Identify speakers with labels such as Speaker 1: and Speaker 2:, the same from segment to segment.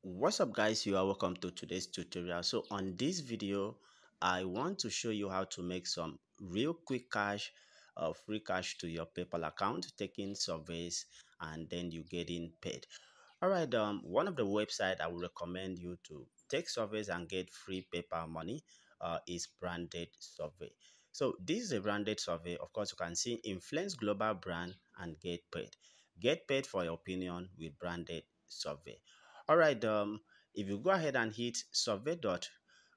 Speaker 1: What's up guys, you are welcome to today's tutorial. So on this video I want to show you how to make some real quick cash, free cash to your PayPal account, taking surveys and then you getting paid. All right, one of the website I would recommend you to take surveys and get free PayPal money is Branded Survey. So this is a branded survey. Of course, you can see influence global brand and get paid. Get paid for your opinion with Branded Survey. All right, if you go ahead and hit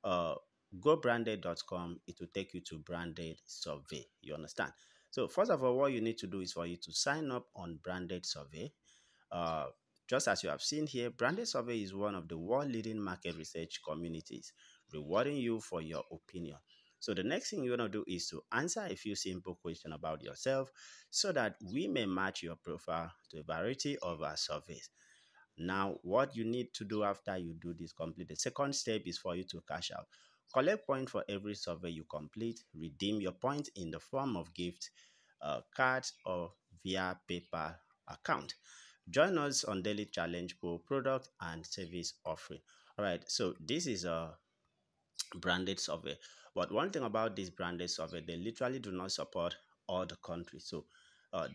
Speaker 1: uh, gobranded.com, it will take you to Branded Survey. You understand? So first of all, what you need to do is for you to sign up on Branded Survey. Uh, just as you have seen here, Branded Survey is one of the world-leading market research communities, rewarding you for your opinion. So the next thing you want to do is to answer a few simple questions about yourself so that we may match your profile to a variety of our surveys. Now, what you need to do after you do this complete, the second step is for you to cash out. Collect points for every survey you complete. Redeem your points in the form of gift, cards, or via PayPal account. Join us on Daily Challenge for product and service offering. All right, so this is a branded survey. But one thing about this branded survey, they literally do not support all the countries. So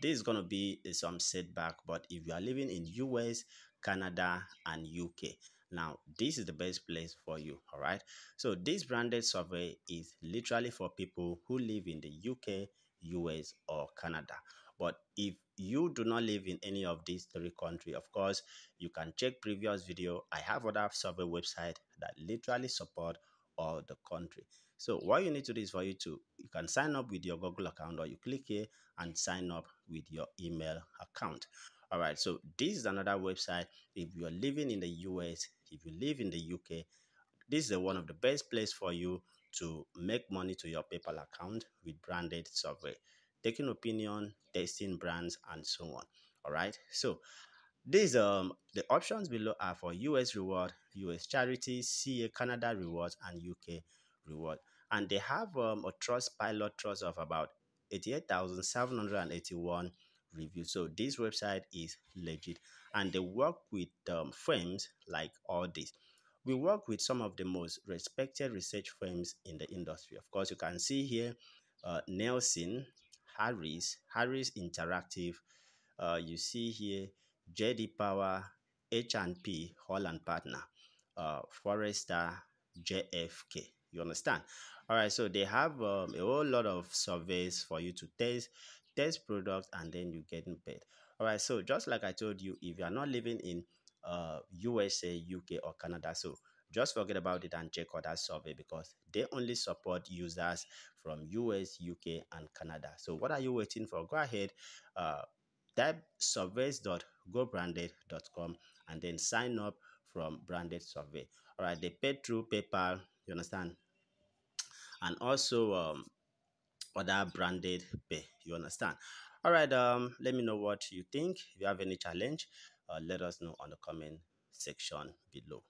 Speaker 1: this is going to be some setback. But if you are living in US, Canada, and UK, now this is the best place for you. All right. So this branded survey is literally for people who live in the UK, US, or Canada. But if you do not live in any of these three countries, of course, you can check previous video. I have other survey website that literally support or the country. So what you need to do is for you can sign up with your Google account, or you click here and sign up with your email account. All right, so this is another website. If you're living in the US, if you live in the UK, this is one of the best place for you to make money to your PayPal account with Branded Survey, taking opinion, testing brands, and so on. All right, so these the options below are for US reward, US charities, CA Canada rewards, and UK reward. And they have a trust pilot trust of about 88,781 reviews. So this website is legit, and they work with firms like all this. We work with some of the most respected research firms in the industry. Of course, you can see here Nelson, Harris Interactive. You see here JD Power, H&P, Holland Partner, Forrester, JFK. You understand? All right, so they have a whole lot of surveys for you to test products, and then you getting paid. All right, so just like I told you, if you are not living in USA, UK, or Canada, so just forget about it and check other survey, because they only support users from US, UK, and Canada. So what are you waiting for? Go ahead, uh, type surveys.gobranded.com and then sign up from Branded Survey. All right, they pay through PayPal, you understand, and also other branded pay, you understand. All right, let me know what you think. If you have any challenge, let us know on the comment section below.